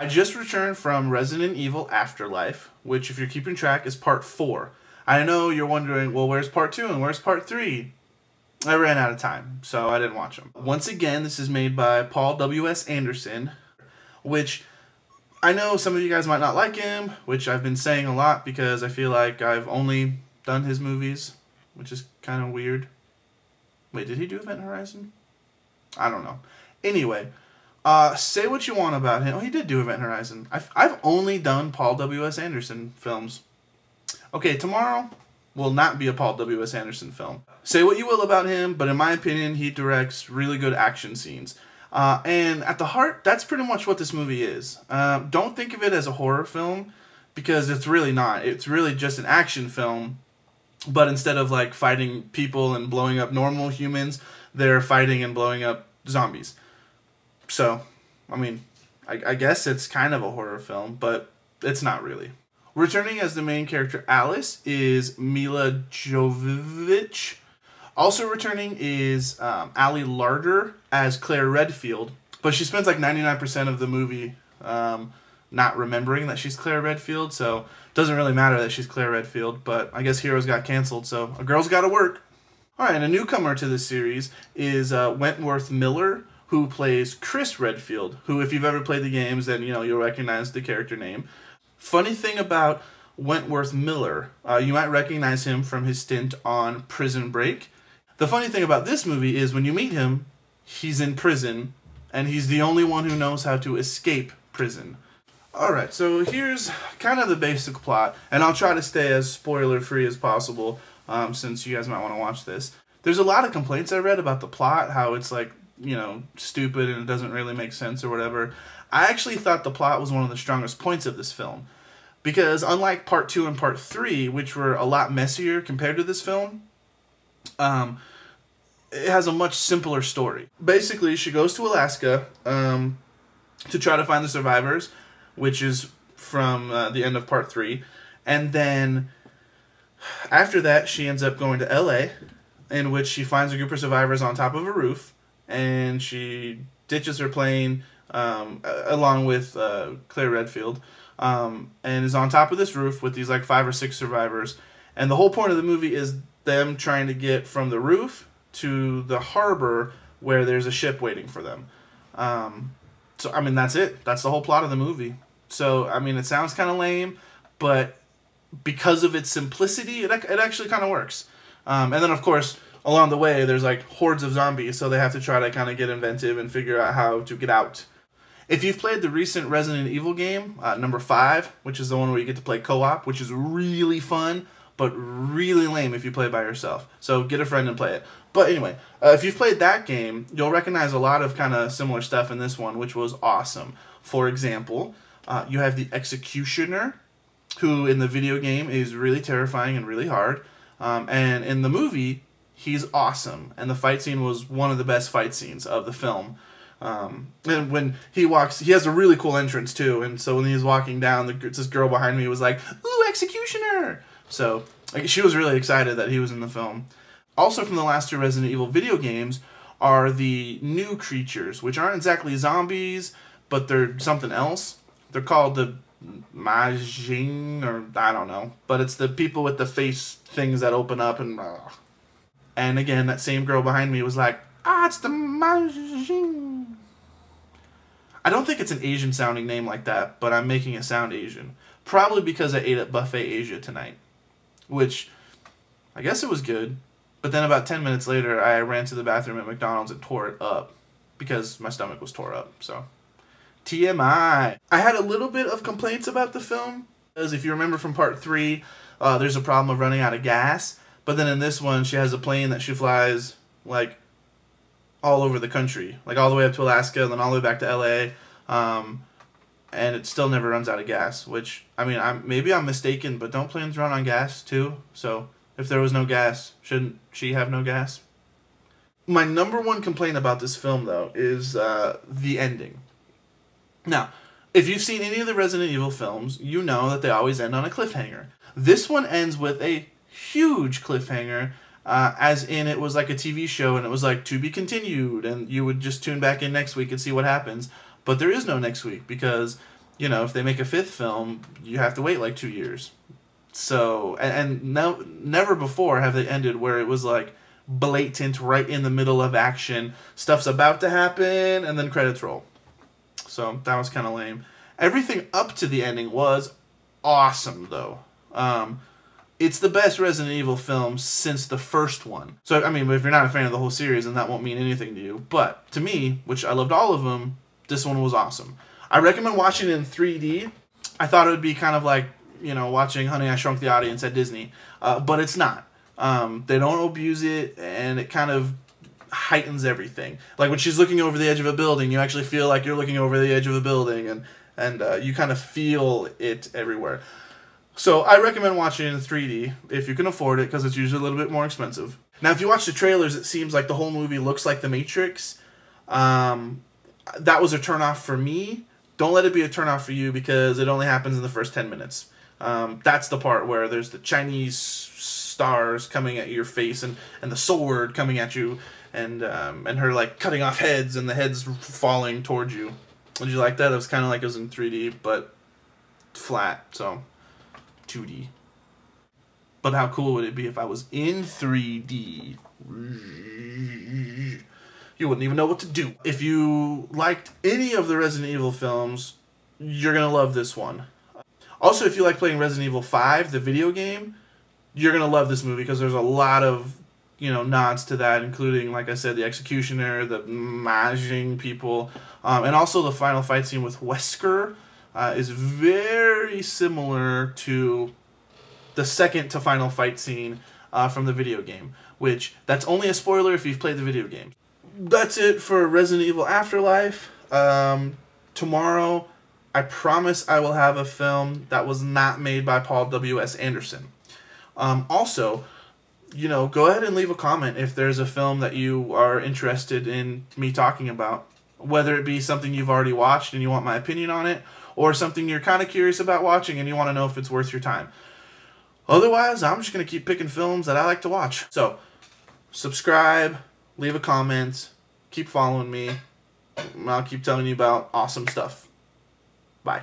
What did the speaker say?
I just returned from Resident Evil Afterlife, which, if you're keeping track, is part 4. I know you're wondering, well, where's part 2 and where's part 3? I ran out of time, so I didn't watch them. Once again, this is made by Paul W.S. Anderson, which I know some of you guys might not like him, which I've been saying a lot because I feel like I've only done his movies, which is kind of weird. Wait, did he do Event Horizon? I don't know. Anyway, say what you want about him. Oh, he did do Event Horizon. I've only done Paul W.S. Anderson films. Okay, tomorrow will not be a Paul W.S. Anderson film. Say what you will about him, but in my opinion, he directs really good action scenes. And at the heart, that's pretty much what this movie is. Don't think of it as a horror film, because it's really not. It's really just an action film, but instead of like fighting people and blowing up normal humans, they're fighting and blowing up zombies. So, I mean, I guess it's kind of a horror film, but it's not really. Returning as the main character Alice is Mila Jovovich. Also returning is Ali Larter as Claire Redfield, but she spends like 99% of the movie not remembering that she's Claire Redfield, so it doesn't really matter that she's Claire Redfield, but I guess Heroes got canceled, so a girl's gotta work. Alright, a newcomer to this series is Wentworth Miller, who plays Chris Redfield, who, if you've ever played the games, then you'll recognize the character name. Funny thing about Wentworth Miller, you might recognize him from his stint on Prison Break. The funny thing about this movie is when you meet him, he's in prison, and he's the only one who knows how to escape prison. Alright, so here's kind of the basic plot, and I'll try to stay as spoiler-free as possible, since you guys might want to watch this. There's a lot of complaints I read about the plot, how it's like, stupid and it doesn't really make sense or whatever. I actually thought the plot was one of the strongest points of this film, because unlike part 2 and part 3, which were a lot messier compared to this film, it has a much simpler story. Basically, she goes to Alaska to try to find the survivors, which is from the end of part 3, and then after that she ends up going to LA, in which she finds a group of survivors on top of a roof, and she ditches her plane along with Claire Redfield, and is on top of this roof with these like 5 or 6 survivors, and the whole point of the movie is them trying to get from the roof to the harbor where there's a ship waiting for them. So, I mean, that's it. That's the whole plot of the movie. So, I mean, it sounds kind of lame, but because of its simplicity, it actually kind of works. And then, of course, along the way, there's like hordes of zombies, so they have to try to kind of get inventive and figure out how to get out. If you've played the recent Resident Evil game, number 5, which is the one where you get to play co-op, which is really fun, but really lame if you play by yourself. So get a friend and play it. But anyway, if you've played that game, you'll recognize a lot of kind of similar stuff in this one, which was awesome. For example, you have the Executioner, who in the video game is really terrifying and really hard. And in the movie, he's awesome. And the fight scene was one of the best fight scenes of the film. And when he walks, he has a really cool entrance too. And so when he was walking down, this girl behind me was like, "Ooh, Executioner!" So she was really excited that he was in the film. Also from the last 2 Resident Evil video games are the new creatures, which aren't exactly zombies, but they're something else. They're called the Majin, or I don't know. But it's the people with the face things that open up and... And again, that same girl behind me was like, it's the Majin. I don't think it's an Asian sounding name like that, but I'm making it sound Asian. Probably because I ate at Buffet Asia tonight. Which, I guess it was good, but then about 10 minutes later, I ran to the bathroom at McDonald's and tore it up, because my stomach was tore up, so. TMI. I had a little bit of complaints about the film, because if you remember from part 3, there's a problem of running out of gas, but then in this one, she has a plane that she flies, like, all over the country, like all the way up to Alaska, and then all the way back to LA, and it still never runs out of gas, which, I mean, maybe I'm mistaken, but don't planes run on gas too? So, if there was no gas, shouldn't she have no gas? My number 1 complaint about this film, though, is the ending. Now, if you've seen any of the Resident Evil films, you know that they always end on a cliffhanger. This one ends with a huge cliffhanger, as in it was like a TV show, and it was like, to be continued, and you would just tune back in next week and see what happens. But there is no next week, because you know, if they make a 5th film, you have to wait like 2 years. So, and no, never before have they ended where it was like blatant right in the middle of action. Stuff's about to happen, and then credits roll. So that was kind of lame. Everything up to the ending was awesome, though. It's the best Resident Evil film since the first one. So, I mean, if you're not a fan of the whole series, then that won't mean anything to you. But to me, which I loved all of them, this one was awesome. I recommend watching it in 3D. I thought it would be kind of like, you know, watching Honey, I Shrunk the Audience at Disney. But it's not. They don't abuse it, and it kind of heightens everything. Like when she's looking over the edge of a building, you actually feel like you're looking over the edge of a building, and you kind of feel it everywhere. So I recommend watching it in 3D if you can afford it, because it's usually a little bit more expensive. Now, if you watch the trailers, it seems like the whole movie looks like The Matrix. That was a turnoff for me. Don't let it be a turnoff for you, because it only happens in the first 10 minutes. That's the part where there's the Chinese stars coming at your face, and the sword coming at you, and her like cutting off heads, and the heads falling towards you. Did you like that? It was kind of like it was in 3D, but flat, so 2D. But how cool would it be if I was in 3D? You wouldn't even know what to do. If you liked any of the Resident Evil films, you're going to love this one. Also, if you like playing Resident Evil 5, the video game, you're going to love this movie, because there's a lot of, you know, nods to that, including, like I said, the Executioner, the Majing people, and also the final fight scene with Wesker is very similar to the second to final fight scene from the video game, which that's only a spoiler if you've played the video game. That's it for Resident Evil Afterlife. Tomorrow, I promise I will have a film that was not made by Paul W.S. Anderson. Also, you know, go ahead and leave a comment if there's a film that you are interested in me talking about. Whether it be something you've already watched and you want my opinion on it, or something you're kind of curious about watching and you want to know if it's worth your time. Otherwise, I'm just going to keep picking films that I like to watch. So, subscribe, leave a comment, keep following me, and I'll keep telling you about awesome stuff. Bye.